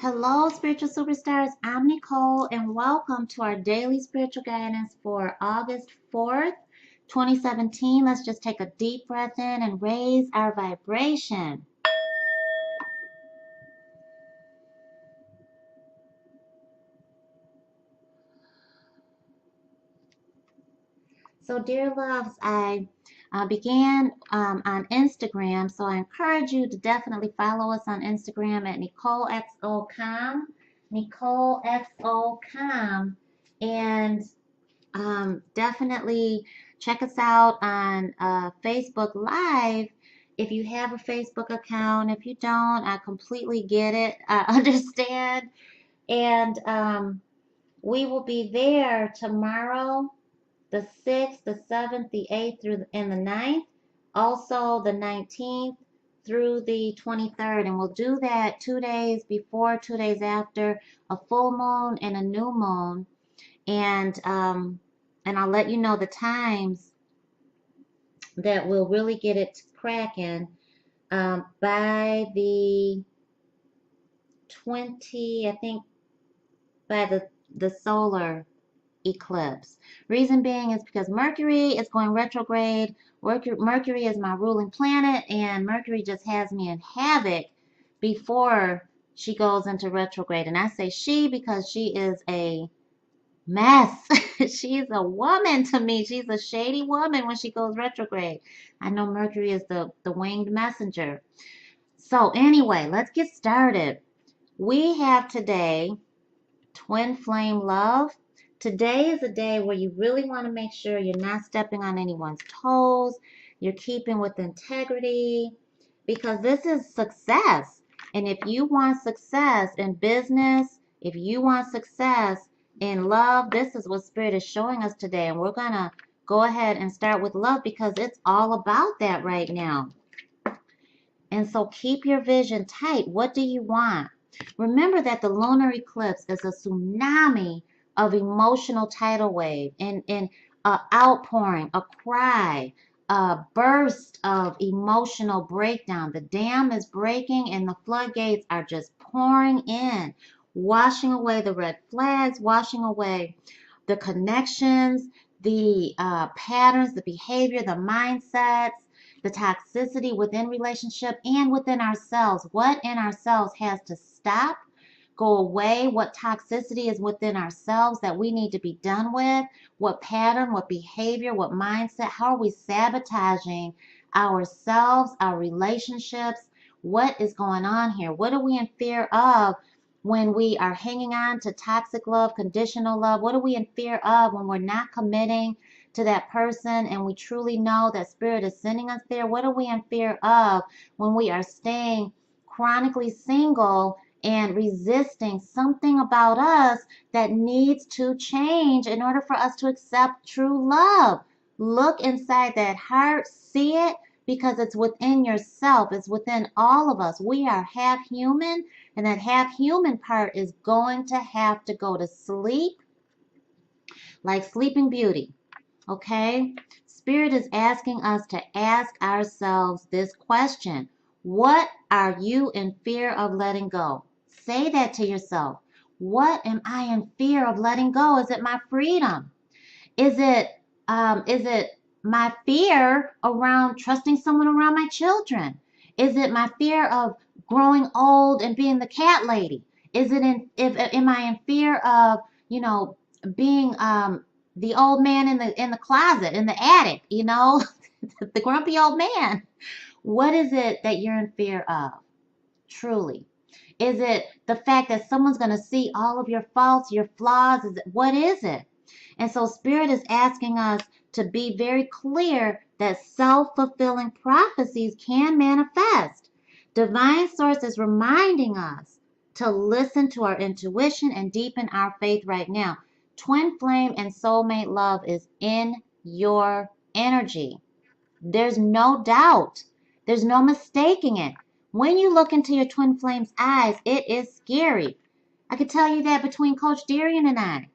Hello, spiritual superstars. I'm Nicole, and welcome to our daily spiritual guidance for August 4th, 2017. Let's just take a deep breath in and raise our vibration. So, dear loves, I began on Instagram, so I encourage you to definitely follow us on Instagram at Necole XO.com, Necole XO.com, and definitely check us out on Facebook Live. If you have a Facebook account, if you don't, I completely get it. I understand. And we will be there tomorrow, the 6th, the 7th, the 8th, and the 9th. Also, the 19th through the 23rd. And we'll do that 2 days before, 2 days after a full moon and a new moon. And I'll let you know the times that we'll really get it cracking by the 20, I think, by the solar eclipse. Reason being is because Mercury is going retrograde. Mercury is my ruling planet, and Mercury just has me in havoc before she goes into retrograde. And I say she because she is a mess. She's a woman to me. She's a shady woman when she goes retrograde. I know Mercury is the winged messenger. So anyway, let's get started. We have today twin flame love. Today is a day where you really want to make sure you're not stepping on anyone's toes. You're keeping with integrity because this is success. And if you want success in business, if you want success in love, this is what Spirit is showing us today. And we're going to go ahead and start with love because it's all about that right now. And so keep your vision tight. What do you want? Remember that the lunar eclipse is a tsunami of emotional tidal wave and outpouring, a cry, a burst of emotional breakdown. The dam is breaking and the floodgates are just pouring in, washing away the red flags, washing away the connections, the patterns, the behavior, the mindsets, the toxicity within relationship and within ourselves. What in ourselves has to stop, go away? What toxicity is within ourselves that we need to be done with? What pattern, what behavior, what mindset? How are we sabotaging ourselves, our relationships? What is going on here? What are we in fear of when we are hanging on to toxic love, conditional love? What are we in fear of when we're not committing to that person and we truly know that Spirit is sending us there? What are we in fear of when we are staying chronically single and resisting something about us that needs to change in order for us to accept true love? Look inside that heart, see it, because it's within yourself. It's within all of us. We are half human, and that half human part is going to have to go to sleep like Sleeping Beauty. Okay? Spirit is asking us to ask ourselves this question. What are you in fear of letting go? Say that to yourself. What am I in fear of letting go? Is it my freedom? Is it my fear around trusting someone around my children? Is it my fear of growing old and being the cat lady? Is it am I in fear of, being the old man in the closet, in the attic, the grumpy old man? What is it that you're in fear of? Truly. Is it the fact that someone's going to see all of your faults, your flaws? What is it? And so Spirit is asking us to be very clear that self-fulfilling prophecies can manifest. Divine Source is reminding us to listen to our intuition and deepen our faith right now. Twin flame and soulmate love is in your energy. There's no doubt. There's no mistaking it. When you look into your twin flame's eyes, it is scary. I can tell you that between Coach Darian and I.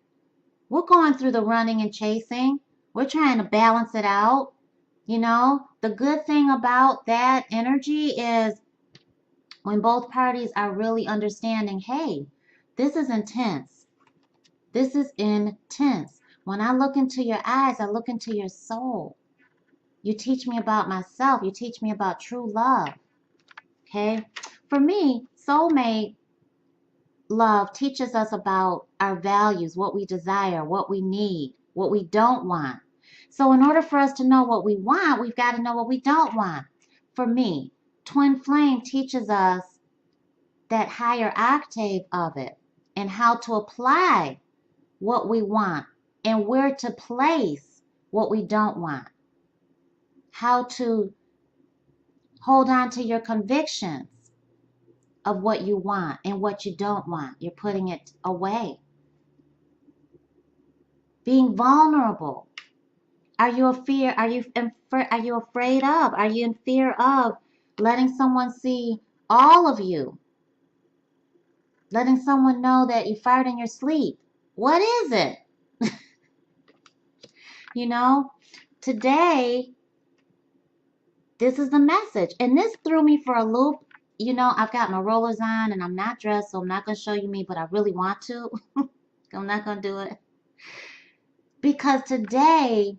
We're going through the running and chasing. We're trying to balance it out. The good thing about that energy is When both parties are really understanding, hey, this is intense. This is intense. When I look into your eyes, I look into your soul. You teach me about myself. You teach me about true love. Okay? For me, soulmate love teaches us about our values, what we desire, what we need, what we don't want. So in order for us to know what we want, we've got to know what we don't want. For me, twin flame teaches us that higher octave of it and how to apply what we want and where to place what we don't want. How to hold on to your convictions of what you want and what you don't want. You're putting it away. Being vulnerable. Are you afraid of? Are you in fear of letting someone see all of you? Letting someone know that you fired in your sleep. What is it? You know, today, this is the message. And this threw me for a loop. You know, I've got my rollers on and I'm not dressed, so I'm not going to show you me, but I really want to. I'm not going to do it. Because today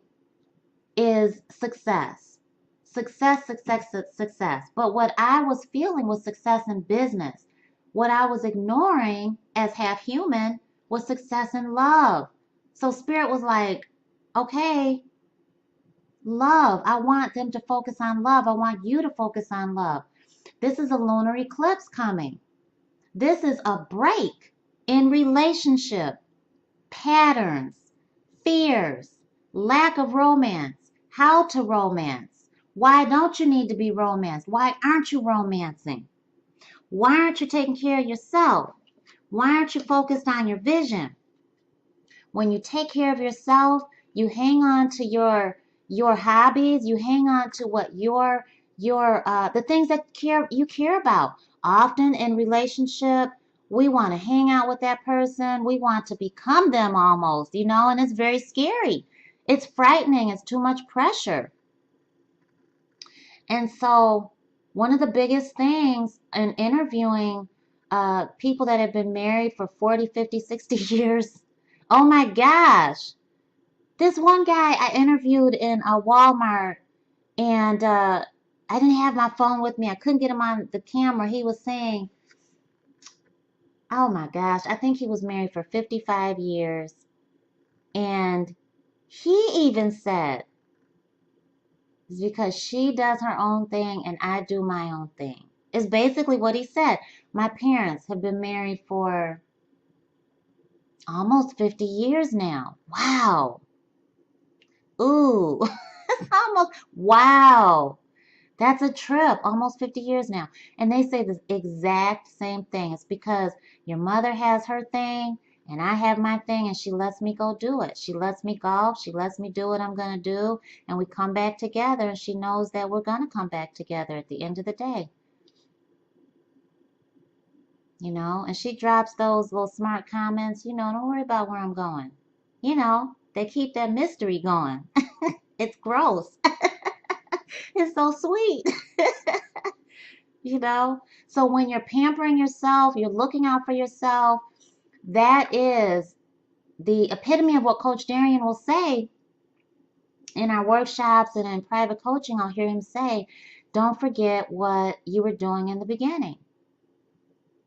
is success. Success, success, success. But what I was feeling was success in business. What I was ignoring as half human was success in love. So Spirit was like, okay, love. I want them to focus on love. I want you to focus on love. This is a lunar eclipse coming. This is a break in relationship, patterns, fears, lack of romance, how to romance. Why don't you need to be romanced? Why aren't you romancing? Why aren't you taking care of yourself? Why aren't you focused on your vision? When you take care of yourself, you hang on to your hobbies, you hang on to what your the things that you care about. Often in relationship, we want to hang out with that person, we want to become them almost, you know, and it's very scary. It's frightening, it's too much pressure. And so one of the biggest things in interviewing people that have been married for 40, 50, 60 years, oh my gosh. This one guy I interviewed in a Walmart, and I didn't have my phone with me. I couldn't get him on the camera. He was saying, oh my gosh, I think he was married for 55 years. And he even said, it's because she does her own thing and I do my own thing. It's basically what he said. My parents have been married for almost 50 years now. Wow. Ooh, almost, wow. That's a trip, almost 50 years now. And they say the exact same thing. It's because your mother has her thing and I have my thing and she lets me go do it. She lets me golf. She lets me do what I'm going to do. And we come back together and she knows that we're going to come back together at the end of the day. You know, and she drops those little smart comments, you know, don't worry about where I'm going. You know, they keep that mystery going. It's gross. It's so sweet. You know, so when you're pampering yourself, you're looking out for yourself, that is the epitome of what Coach Darian will say in our workshops and in private coaching. I'll hear him say, don't forget what you were doing in the beginning.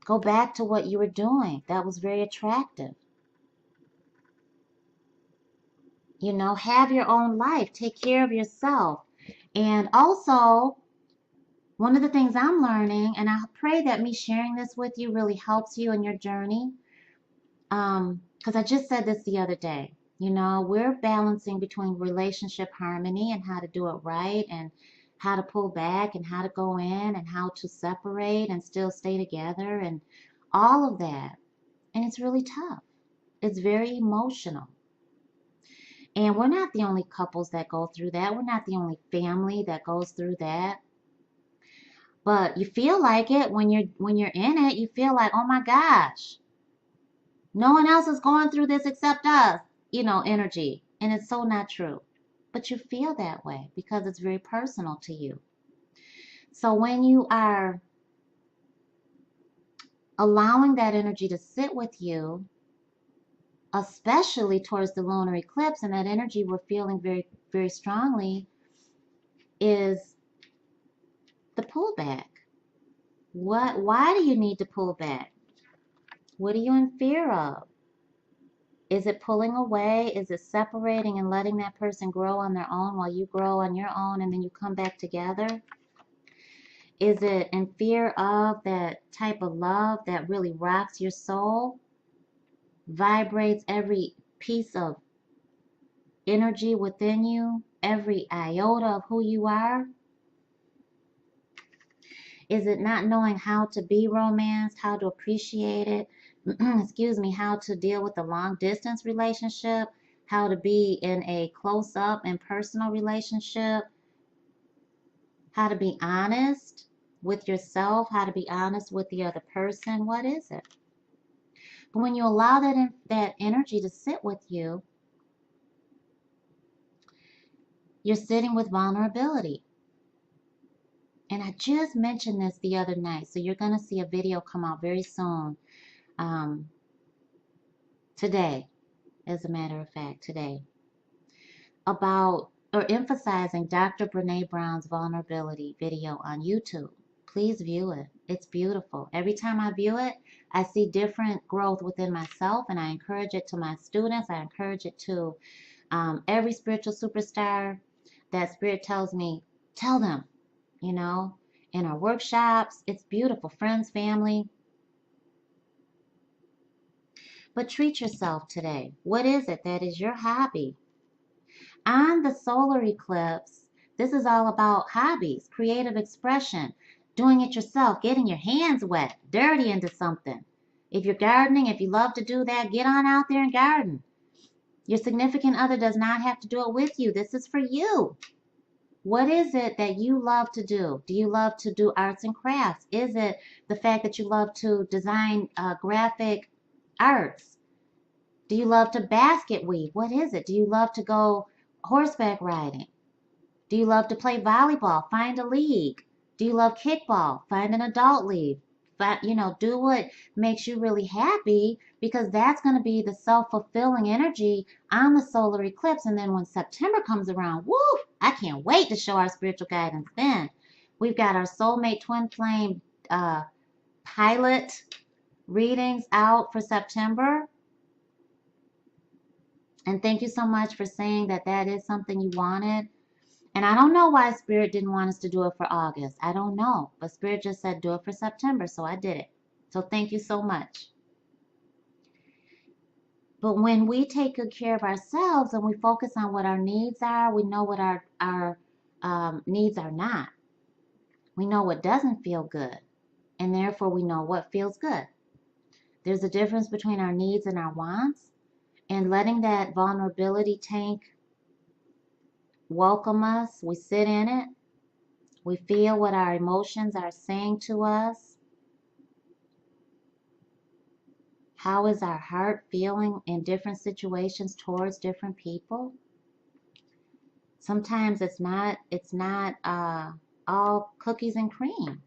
Go back to what you were doing. That was very attractive. You know, have your own life. Take care of yourself. And also, one of the things I'm learning, and I pray that me sharing this with you really helps you in your journey, because I just said this the other day. You know, we're balancing between relationship harmony and how to do it right, and how to pull back, and how to go in, and how to separate and still stay together, and all of that. And it's really tough. It's very emotional. And we're not the only couples that go through that. We're not the only family that goes through that. But you feel like it when you're in it. You feel like, oh my gosh, no one else is going through this except us, you know, energy. And it's so not true. But you feel that way because it's very personal to you. So when you are allowing that energy to sit with you, especially towards the lunar eclipse, and that energy we're feeling very, very strongly is the pullback. Why do you need to pull back? What are you in fear of? Is it pulling away? Is it separating and letting that person grow on their own while you grow on your own and then you come back together? Is it in fear of that type of love that really rocks your soul, vibrates every piece of energy within you, every iota of who you are? Is it not knowing how to be romanced, how to appreciate it, excuse me, how to deal with a long distance relationship, how to be in a close up and personal relationship, how to be honest with yourself, how to be honest with the other person? What is it? But when you allow that energy to sit with you, you're sitting with vulnerability. And I just mentioned this the other night, so you're going to see a video come out very soon. Today, as a matter of fact, today, about or emphasizing Dr. Brene Brown's vulnerability video on YouTube. Please view it. It's beautiful. Every time I view it, I see different growth within myself, and I encourage it to my students. I encourage it to every spiritual superstar that Spirit tells me, tell them, you know, in our workshops. It's beautiful. Friends, family. But treat yourself today. What is it that is your hobby? On the solar eclipse, this is all about hobbies, creative expression, doing it yourself, getting your hands wet, dirty into something. If you're gardening, if you love to do that, get on out there and garden. Your significant other does not have to do it with you. This is for you. What is it that you love to do? Do you love to do arts and crafts? Is it the fact that you love to design graphic arts? Do you love to basket weave? What is it? Do you love to go horseback riding? Do you love to play volleyball? Find a league. Do you love kickball? Find an adult league. Do what makes you really happy, because that's going to be the self-fulfilling energy on the solar eclipse. And then when September comes around, woo, I can't wait to show our spiritual guidance then. We've got our Soulmate Twin Flame pilot readings out for September. And thank you so much for saying that that is something you wanted. And I don't know why Spirit didn't want us to do it for August. I don't know. But Spirit just said do it for September, so I did it. So thank you so much. But when we take good care of ourselves and we focus on what our needs are, we know what our needs are not. We know what doesn't feel good. And therefore we know what feels good. There's a difference between our needs and our wants. And letting that vulnerability tank welcome us, we sit in it, we feel what our emotions are saying to us. How is our heart feeling in different situations towards different people? Sometimes it's not all cookies and cream.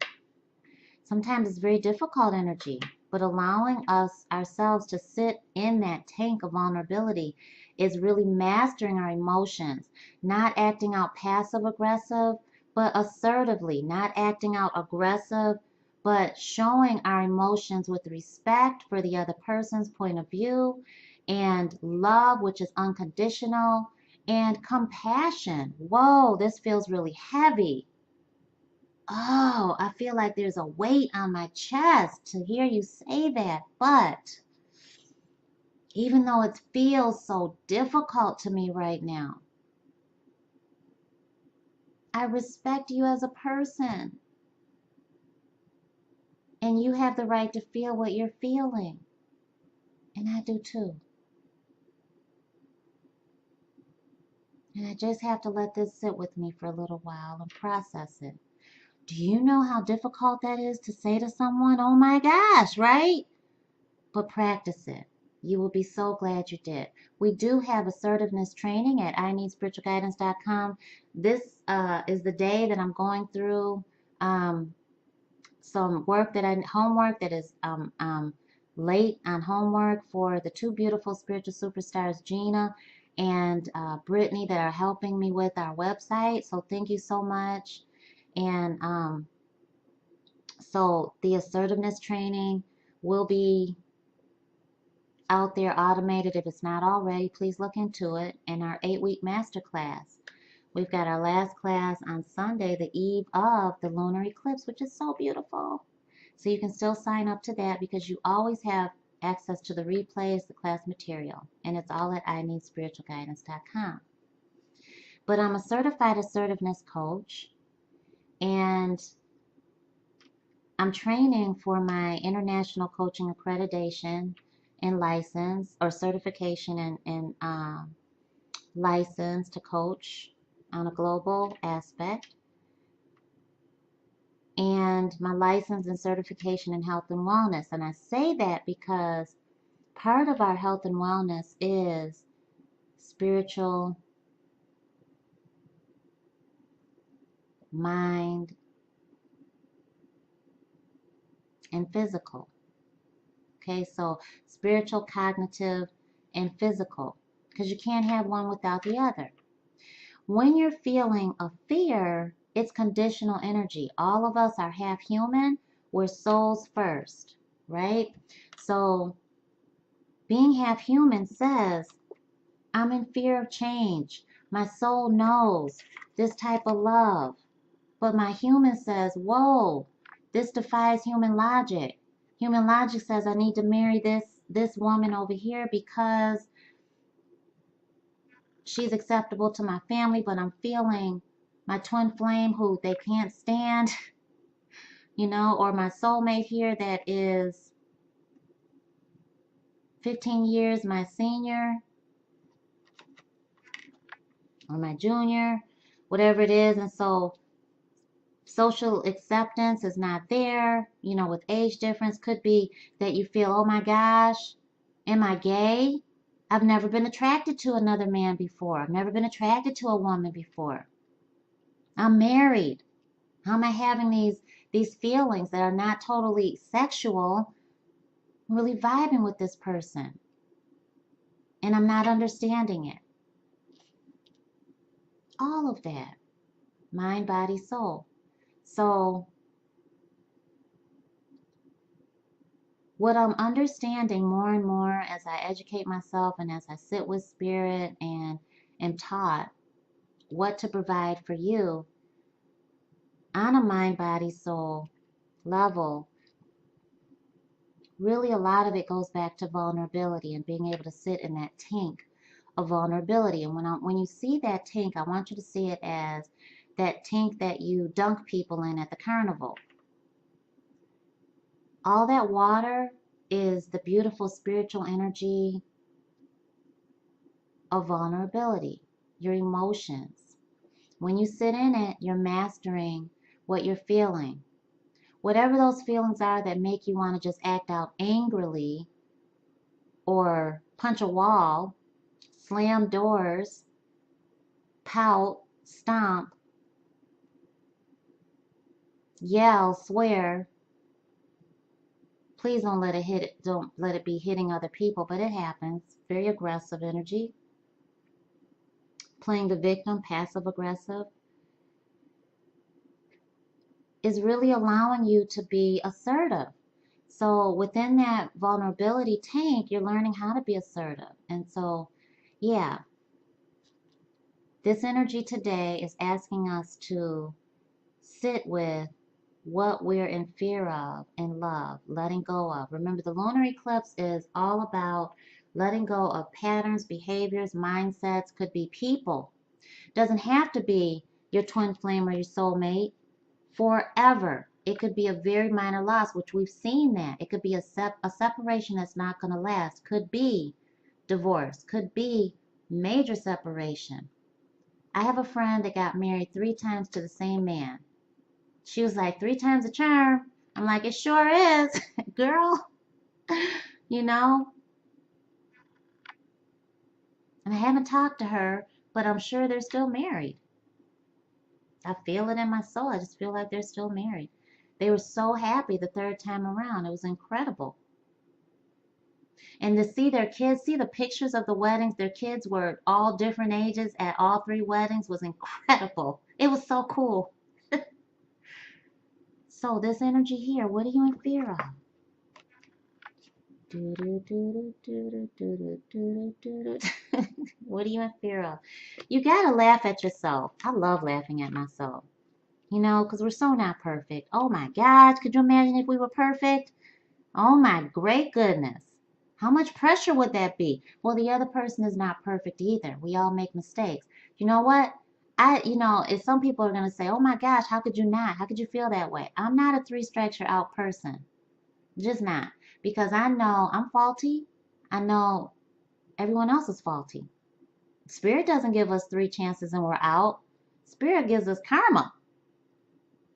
Sometimes it's very difficult energy. But allowing ourselves to sit in that tank of vulnerability is really mastering our emotions, not acting out passive aggressive, but assertively, not acting out aggressive, but showing our emotions with respect for the other person's point of view, and love, which is unconditional, and compassion. Whoa, this feels really heavy. Oh, I feel like there's a weight on my chest to hear you say that. But even though it feels so difficult to me right now, I respect you as a person. And you have the right to feel what you're feeling. And I do too. And I just have to let this sit with me for a little while and process it. Do you know how difficult that is to say to someone? Oh my gosh, right? But practice it. You will be so glad you did. We do have assertiveness training at ineedspiritualguidance.com. This is the day that I'm going through some homework that is late on homework for the two beautiful spiritual superstars, Gina and Brittany, that are helping me with our website. So thank you so much. And so the assertiveness training will be out there automated. If it's not already, please look into it. In our 8-week masterclass, we've got our last class on Sunday, the eve of the lunar eclipse, which is so beautiful. So you can still sign up to that because you always have access to the replays, the class material, and it's all at ineedspiritualguidance.com. But I'm a certified assertiveness coach, and I'm training for my international coaching accreditation and license, or certification and license to coach on a global aspect. And my license and certification in health and wellness. And I say that because part of our health and wellness is spiritual, mind, and physical. Okay, so spiritual, cognitive, and physical, because you can't have one without the other. When you're feeling a fear, it's conditional energy. All of us are half human. We're souls first, right? So being half human says, I'm in fear of change. My soul knows this type of love. But my human says, whoa, this defies human logic. Human logic says I need to marry this woman over here because she's acceptable to my family, but I'm feeling my twin flame who they can't stand, or my soulmate here that is 15 years my senior or my junior, whatever it is. And so social acceptance is not there, with age difference. Could be that you feel, oh my gosh, am I gay? I've never been attracted to another man before. I've never been attracted to a woman before. I'm married. How am I having these feelings that are not totally sexual? I'm really vibing with this person, and I'm not understanding it. All of that. Mind, body, soul. So what I'm understanding more and more as I educate myself and as I sit with spirit and am taught what to provide for you on a mind, body, soul level, really a lot of it goes back to vulnerability and being able to sit in that tank of vulnerability. And when you see that tank, I want you to see it as that tank that you dunk people in at the carnival. All that water is the beautiful spiritual energy of vulnerability, your emotions. When you sit in it, you're mastering what you're feeling. Whatever those feelings are that make you want to just act out angrily or punch a wall, slam doors, pout, stomp, yell, swear. Please don't let it be hitting other people, but it happens. Very aggressive energy. Playing the victim, passive aggressive, is really allowing you to be assertive. So within that vulnerability tank, you're learning how to be assertive. And so, yeah, this energy today is asking us to sit with what we're in fear of and love, letting go of. Remember, the lunar eclipse is all about letting go of patterns, behaviors, mindsets. Could be people. Doesn't have to be your twin flame or your soulmate forever. It could be a very minor loss, which we've seen that. It could be a separation that's not going to last. Could be divorce. Could be major separation. I have a friend that got married 3 times to the same man. She was like, 3 times a charm. I'm like, it sure is, girl. And I haven't talked to her, but I'm sure they're still married. I feel it in my soul. I just feel like they're still married. They were so happy the third time around. It was incredible. And to see their kids, see the pictures of the weddings, their kids were all different ages at all three weddings was incredible. It was so cool. So this energy here, what are you in fear of? What are you in fear of? You gotta laugh at yourself. I love laughing at myself. You know, because we're so not perfect. Oh my gosh, could you imagine if we were perfect? Oh my great goodness. How much pressure would that be? Well, the other person is not perfect either. We all make mistakes. You know what? If some people are going to say, oh my gosh, how could you not? How could you feel that way? I'm not a three strikes you're out person. Just not. Because I know I'm faulty. I know everyone else is faulty. Spirit doesn't give us three chances and we're out. Spirit gives us karma.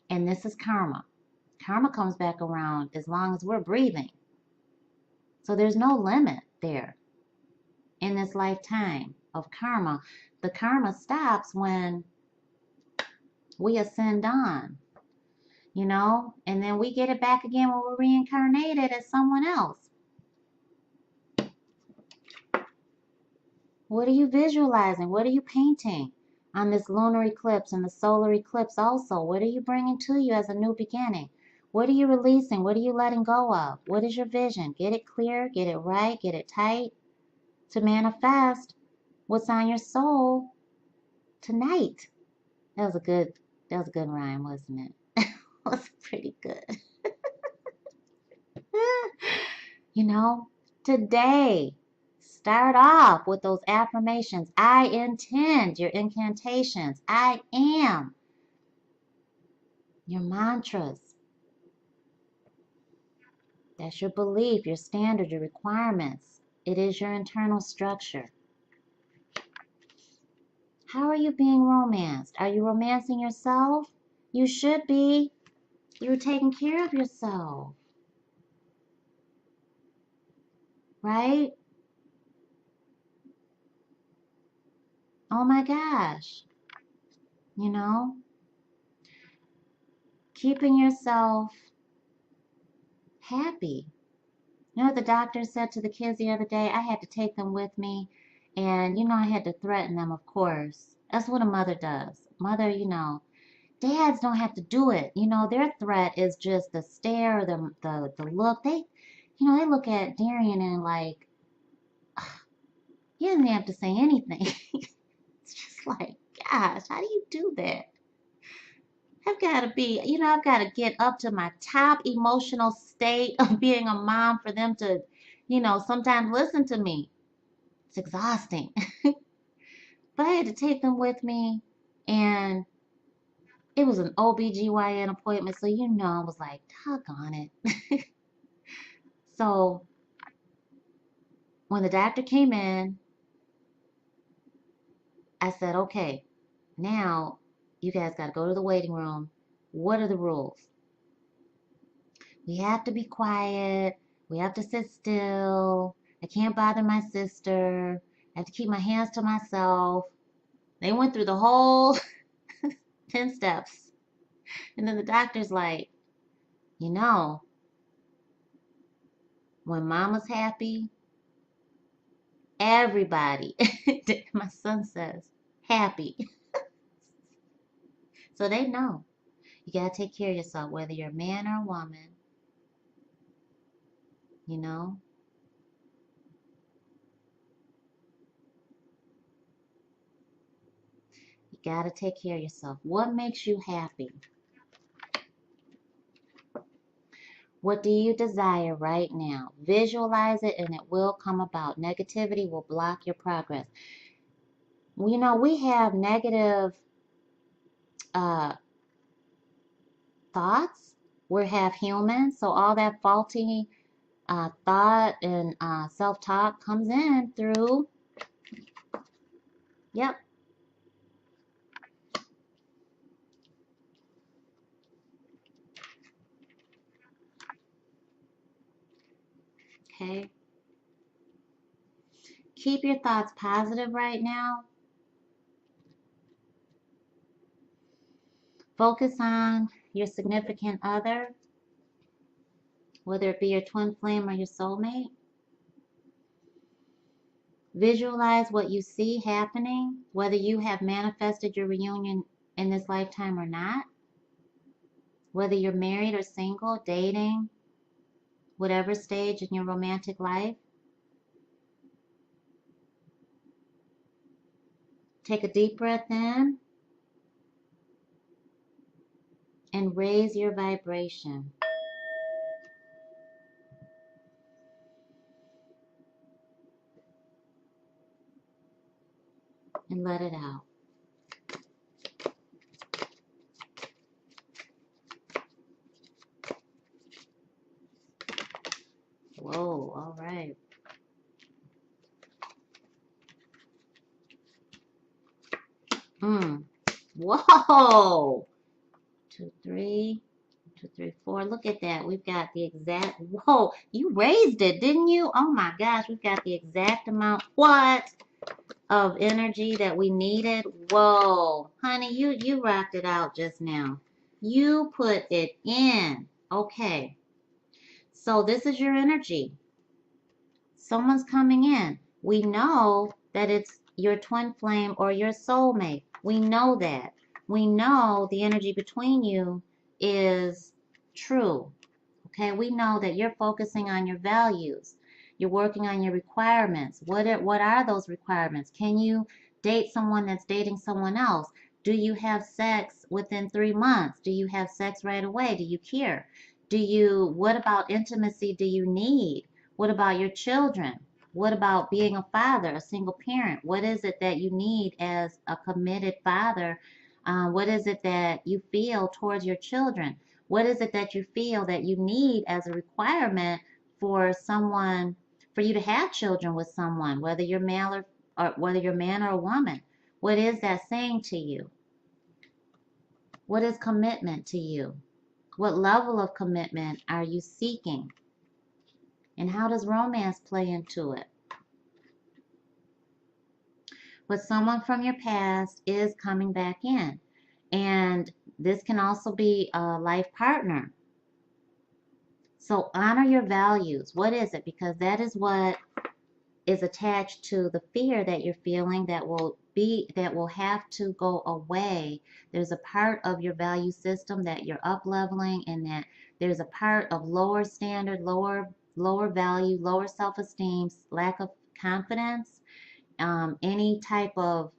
And this is karma. Karma comes back around as long as we're breathing. So there's no limit there in this lifetime of karma. The karma stops when we ascend on, and then we get it back again when we're reincarnated as someone else. What are you visualizing? What are you painting on this lunar eclipse and the solar eclipse also? What are you bringing to you as a new beginning? What are you releasing? What are you letting go of? What is your vision? Get it clear, get it right, get it tight to manifest what's on your soul tonight. That was a good rhyme, wasn't it? It was pretty good. Today, start off with those affirmations. I intend, your incantations. I am, your mantras. That's your belief, your standard, your requirements. It is your internal structure. How are you being romanced? Are you romancing yourself? You should be. You're taking care of yourself. Right? Oh my gosh. Keeping yourself happy. You know what the doctor said to the kids the other day? I had to take them with me, and I had to threaten them, of course. That's what a mother does. Mother, dads don't have to do it. Their threat is just the stare, the look. They look at Darian and like, he doesn't have to say anything. It's just like, gosh, how do you do that? I've got to get up to my top emotional state of being a mom for them to, sometimes listen to me. It's exhausting. But I had to take them with me, and it was an OBGYN appointment, so I was like, doggone it. So when the doctor came in, I said, okay, now you guys got to go to the waiting room. What are the rules? We have to be quiet. We have to sit still. I can't bother my sister. I have to keep my hands to myself. They went through the whole 10 steps. And then the doctor's like, when mama's happy, everybody, my son says, happy. So they know. You got to take care of yourself, whether you're a man or a woman. You got to take care of yourself. What makes you happy? What do you desire right now? Visualize it and it will come about. Negativity will block your progress. We have negative thoughts. We're half human, so all that faulty thought and self-talk comes in through, yep. Okay. Keep your thoughts positive right now. Focus on your significant other, whether it be your twin flame or your soulmate. Visualize what you see happening, whether you have manifested your reunion in this lifetime or not, whether you're married or single, dating, whatever stage in your romantic life. Take a deep breath in and raise your vibration. And let it out. Whoa, all right. Whoa. 2, 3, 2, 3, 4. Look at that. We've got the exact, whoa, you raised it, didn't you? Oh my gosh, we've got the exact amount, what? Of energy that we needed. Whoa, honey, you rocked it out just now. You put it in. Okay. So this is your energy. Someone's coming in. We know that it's your twin flame or your soulmate. We know that. We know the energy between you is true. Okay, we know that you're focusing on your values. You're working on your requirements. What are those requirements? Can you date someone that's dating someone else? Do you have sex within 3 months? Do you have sex right away? Do you care? What about intimacy do you need? What about your children? What about being a father, a single parent? What is it that you need as a committed father? What is it that you feel towards your children? What is it that you feel that you need as a requirement for someone, for you to have children with someone, whether you're male or whether you're man or a woman? What is that saying to you? What is commitment to you? What level of commitment are you seeking? And how does romance play into it? But someone from your past is coming back in. And this can also be a life partner. So honor your values. What is it? Because that is what is attached to the fear that you're feeling that will have to go away. There's a part of your value system that you're up leveling, and that there's a part of lower standard, lower value, lower self-esteem, lack of confidence, any type of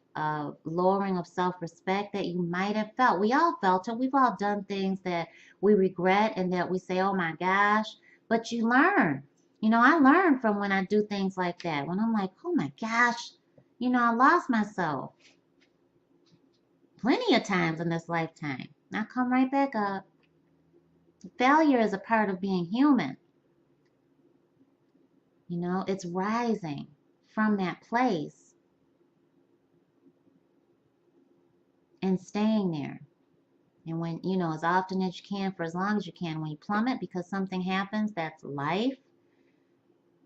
lowering of self-respect that you might have felt. We all felt it. We've all done things that we regret and that we say, oh my gosh, but you learn. You know, I learn from when I do things like that. When I'm like, oh my gosh, you know, I lost myself plenty of times in this lifetime. I come right back up. Failure is a part of being human. You know, it's rising from that place and staying there. And when, you know, as often as you can, for as long as you can, when you plummet because something happens, that's life,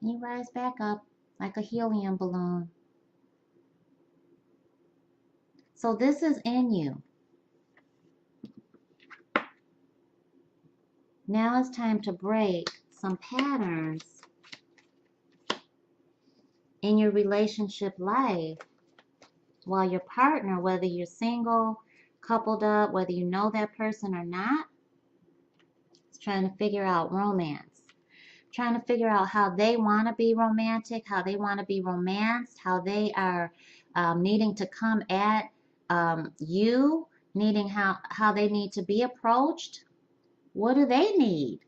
and you rise back up like a helium balloon. So this is in you. Now it's time to break some patterns in your relationship life while your partner, whether you're single, coupled up, whether you know that person or not, is trying to figure out romance. Trying to figure out how they want to be romantic, how they want to be romanced, how they are needing to come at you, needing how they need to be approached. What do they need?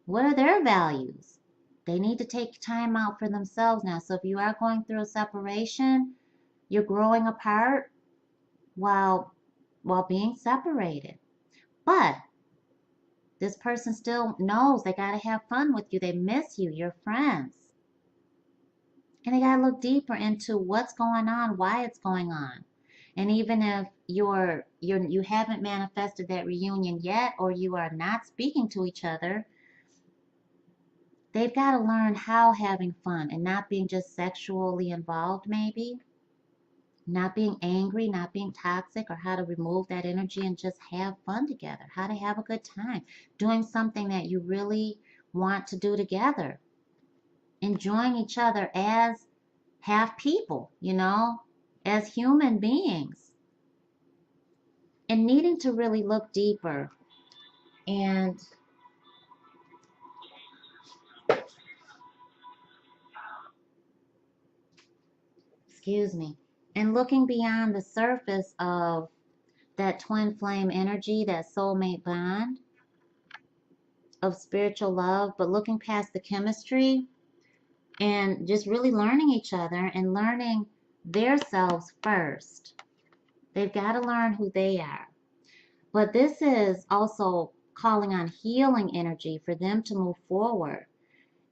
What are their values? They need to take time out for themselves now. So if you are going through a separation, you're growing apart while being separated. But this person still knows they got to have fun with you. They miss you. You're friends. And they got to look deeper into what's going on, why it's going on. And even if you haven't manifested that reunion yet, or you are not speaking to each other, they've got to learn how having fun and not being just sexually involved, maybe, not being angry, not being toxic, or how to remove that energy and just have fun together, how to have a good time, doing something that you really want to do together, enjoying each other as half people, as human beings, and needing to really look deeper and, excuse me, and looking beyond the surface of that twin flame energy, that soulmate bond of spiritual love, but looking past the chemistry and just really learning each other and learning their selves first. They've got to learn who they are. But this is also calling on healing energy for them to move forward.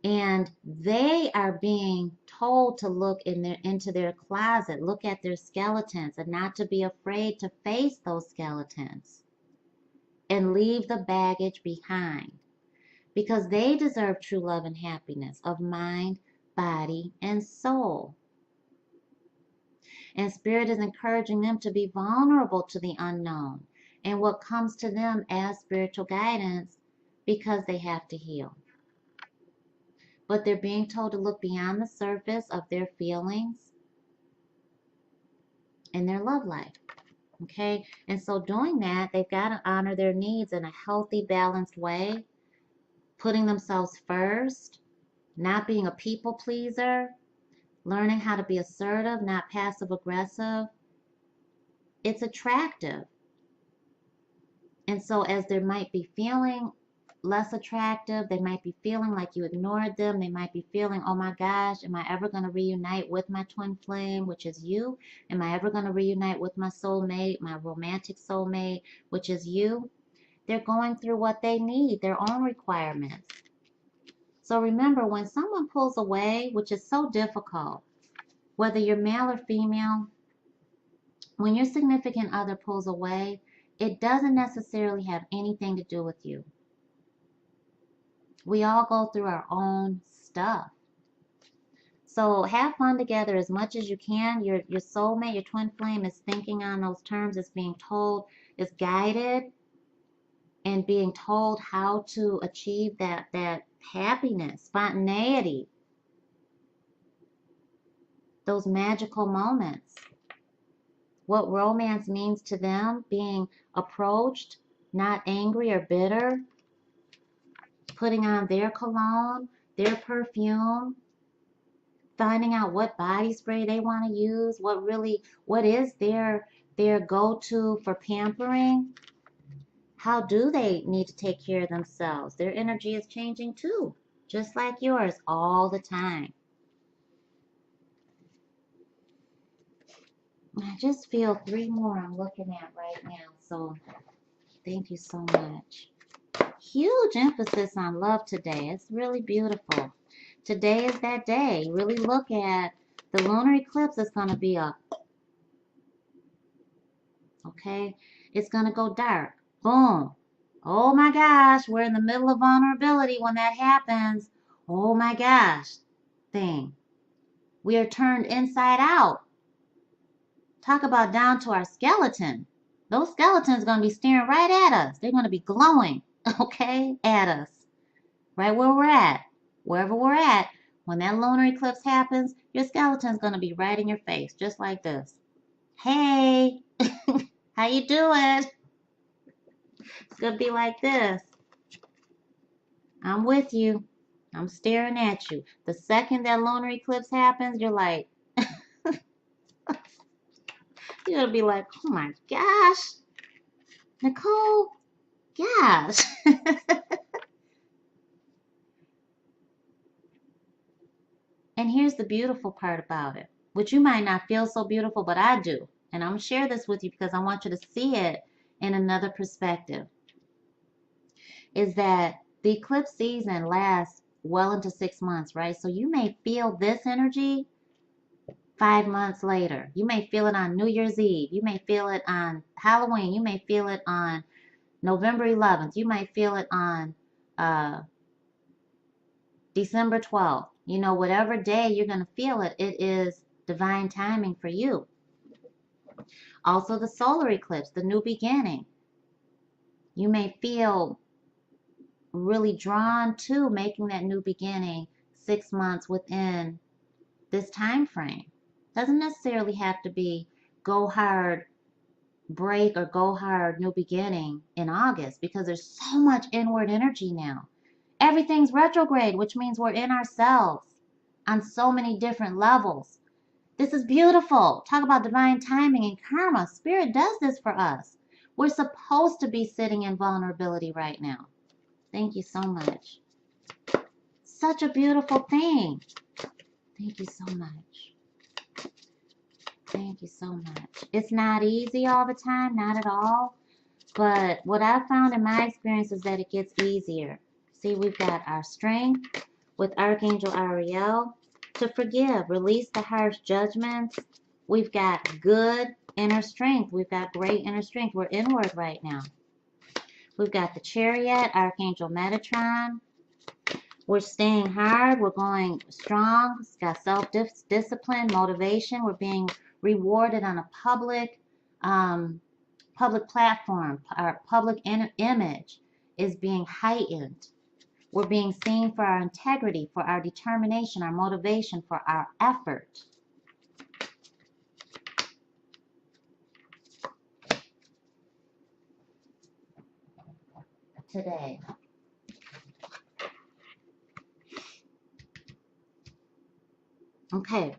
And they are being told to look into their closet, look at their skeletons, and not to be afraid to face those skeletons and leave the baggage behind, because they deserve true love and happiness of mind, body, and soul. And Spirit is encouraging them to be vulnerable to the unknown and what comes to them as spiritual guidance, because they have to heal. But they're being told to look beyond the surface of their feelings and their love life. Okay? And so doing that, they've got to honor their needs in a healthy, balanced way, putting themselves first, not being a people pleaser, learning how to be assertive, not passive aggressive. It's attractive. And so as they might be feeling less attractive, they might be feeling like you ignored them, they might be feeling, oh my gosh, am I ever going to reunite with my twin flame, which is you? Am I ever going to reunite with my soulmate, my romantic soulmate, which is you? They're going through what they need, their own requirements. So remember, when someone pulls away, which is so difficult, whether you're male or female, when your significant other pulls away, it doesn't necessarily have anything to do with you. We all go through our own stuff. So have fun together as much as you can. Your soulmate, your twin flame is thinking on those terms, is being told, is guided, and being told how to achieve that happiness, spontaneity, those magical moments. What romance means to them, being approached, not angry or bitter, putting on their cologne, their perfume, finding out what body spray they want to use, what is their go-to for pampering. How do they need to take care of themselves? Their energy is changing too, just like yours, all the time. I just feel 3 more I'm looking at right now, so thank you so much. Huge emphasis on love today. It's really beautiful. Today is that day. Really look at the lunar eclipse. It's going to be okay? It's going to go dark. Boom. Oh my gosh, we're in the middle of vulnerability when that happens. Oh my gosh, thing. We are turned inside out. Talk about down to our skeleton. Those skeletons are going to be staring right at us. They're going to be glowing, okay, at us. Right where we're at. Wherever we're at. When that lunar eclipse happens, your skeleton's going to be right in your face, just like this. Hey, how you doing? It's going to be like this. I'm with you. I'm staring at you. The second that lunar eclipse happens, you're like, you're going to be like, oh my gosh, Necole, gosh. And here's the beautiful part about it, which you might not feel so beautiful, but I do. And I'm going to share this with you because I want you to see it in another perspective. Is that the eclipse season lasts well into 6 months, right? So you may feel this energy 5 months later. You may feel it on New Year's Eve. You may feel it on Halloween. You may feel it on November 11th. You might feel it on December 12th. Whatever day you're going to feel it, it is divine timing for you. Also the solar eclipse, the new beginning. You may feel really drawn to making that new beginning 6 months within this time frame. Doesn't necessarily have to be go hard break or go hard new beginning in August, because there's so much inward energy now. Everything's retrograde, which means we're in ourselves on so many different levels. This is beautiful. Talk about divine timing and karma. Spirit does this for us. We're supposed to be sitting in vulnerability right now. Thank you so much. Such a beautiful thing. Thank you so much. Thank you so much. It's not easy all the time, not at all. But what I've found in my experience is that it gets easier. See, we've got our strength with Archangel Ariel to forgive, release the harsh judgments. We've got good inner strength. We've got great inner strength. We're inward right now. We've got the Chariot, Archangel Metatron. We're staying hard. We're going strong. It's got self-discipline, motivation. We're being rewarded on a public platform. Our public image is being heightened. We're being seen for our integrity, for our determination, our motivation, for our effort. Today. Okay,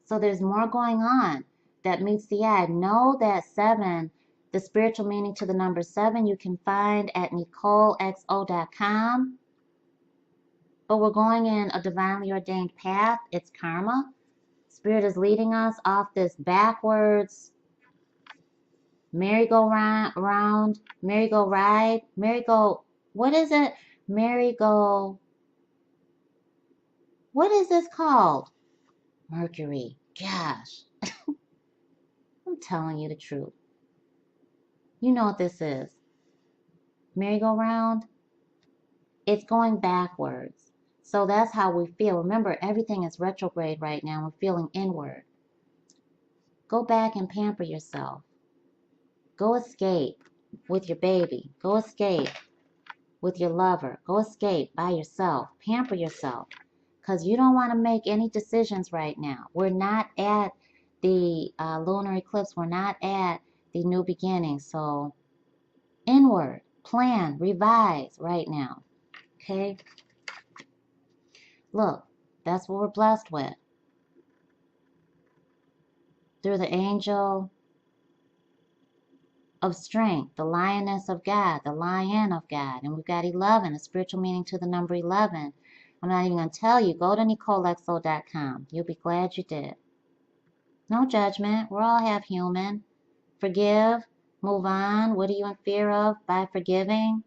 so there's more going on that meets the eye. Know that 7, the spiritual meaning to the number 7, you can find at NecoleXO.com. But we're going in a divinely ordained path. It's karma. Spirit is leading us off this backwards merry-go-round, merry-go-ride, what is it? What is this called? Mercury. Gosh. I'm telling you the truth. You know what this is. Merry-go-round. It's going backwards. So that's how we feel. Remember, everything is retrograde right now. We're feeling inward. Go back and pamper yourself. Go escape with your baby. Go escape with your lover. Go escape by yourself. Pamper yourself. Because you don't want to make any decisions right now. We're not at the lunar eclipse. We're not at the new beginning. So inward, plan, revise right now. Okay? Look, that's what we're blessed with. Through the angel of strength, the lioness of God, the lion of God. And we've got 11, a spiritual meaning to the number 11. I'm not even going to tell you. Go to NecoleXO.com. You'll be glad you did. No judgment. We're all half human. Forgive. Move on. What are you in fear of by forgiving?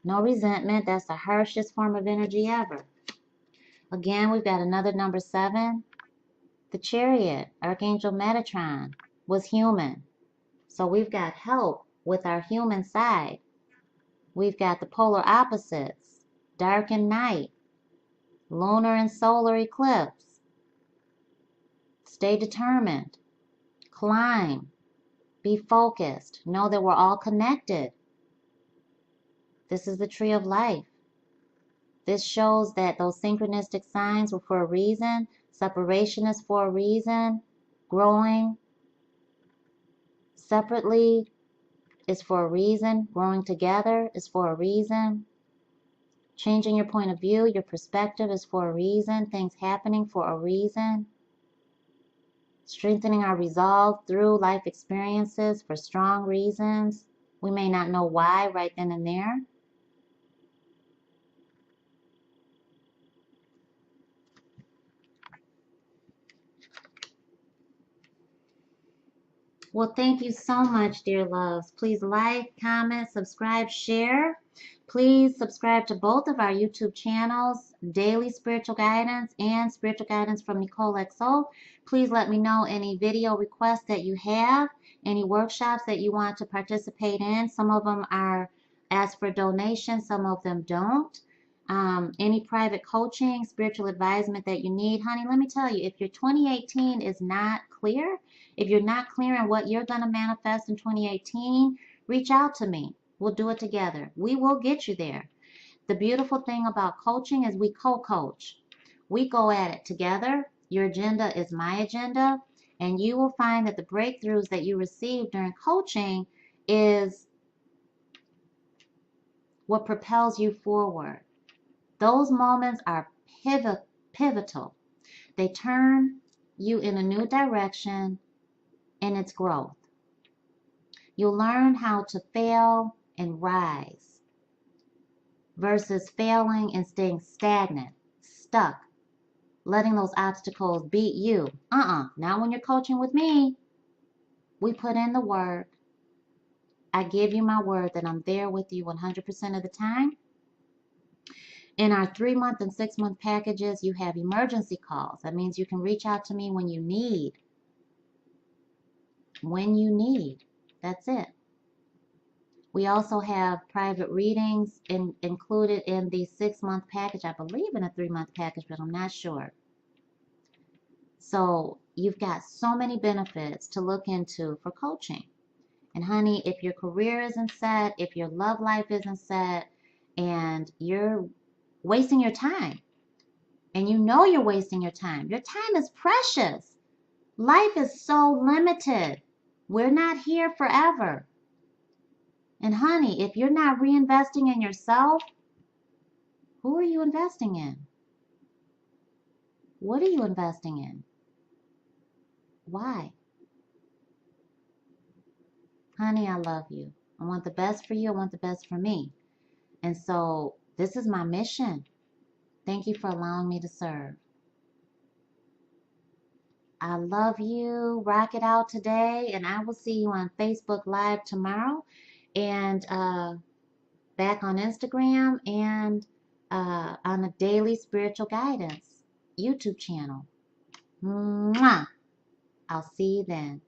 No resentment. That's the harshest form of energy ever. Again, we've got another number 7. The Chariot, Archangel Metatron, was human. So we've got help with our human side. We've got the polar opposites, dark and night, lunar and solar eclipse. Stay determined. Climb. Be focused. Know that we're all connected. This is the tree of life. This shows that those synchronistic signs were for a reason. Separation is for a reason. Growing separately is for a reason. Growing together is for a reason. Changing your point of view, your perspective is for a reason. Things happening for a reason. Strengthening our resolve through life experiences for strong reasons. We may not know why right then and there. Well, thank you so much, dear loves. Please like, comment, subscribe, share. Please subscribe to both of our YouTube channels, Daily Spiritual Guidance and Spiritual Guidance from Necole XO. Please let me know any video requests that you have, any workshops that you want to participate in. Some of them are ask for donations, some of them don't. Any private coaching, spiritual advisement that you need, honey, let me tell you, if your 2018 is not clear, if you're not clear on what you're going to manifest in 2018, reach out to me. We'll do it together. We will get you there. The beautiful thing about coaching is we co-coach. We go at it together. Your agenda is my agenda, and you will find that the breakthroughs that you receive during coaching is what propels you forward. Those moments are pivotal. They turn you in a new direction in its growth. You'll learn how to fail and rise versus failing and staying stagnant, stuck, letting those obstacles beat you. Now when you're coaching with me, we put in the work. I give you my word that I'm there with you 100% of the time. In our 3-month and 6-month packages, you have emergency calls. That means you can reach out to me when you need. When you need. That's it. We also have private readings included in the 6-month package. I believe in a 3-month package, but I'm not sure. So you've got so many benefits to look into for coaching. And honey, if your career isn't set, if your love life isn't set, and you're wasting your time, and you know you're wasting your time is precious. Life is so limited. We're not here forever. And honey, if you're not reinvesting in yourself, who are you investing in? What are you investing in? Why? Honey, I love you. I want the best for you. I want the best for me. And so this is my mission. Thank you for allowing me to serve. I love you. Rock it out today. And I will see you on Facebook Live tomorrow. And back on Instagram and on a daily spiritual guidance YouTube channel. Mwah! I'll see you then.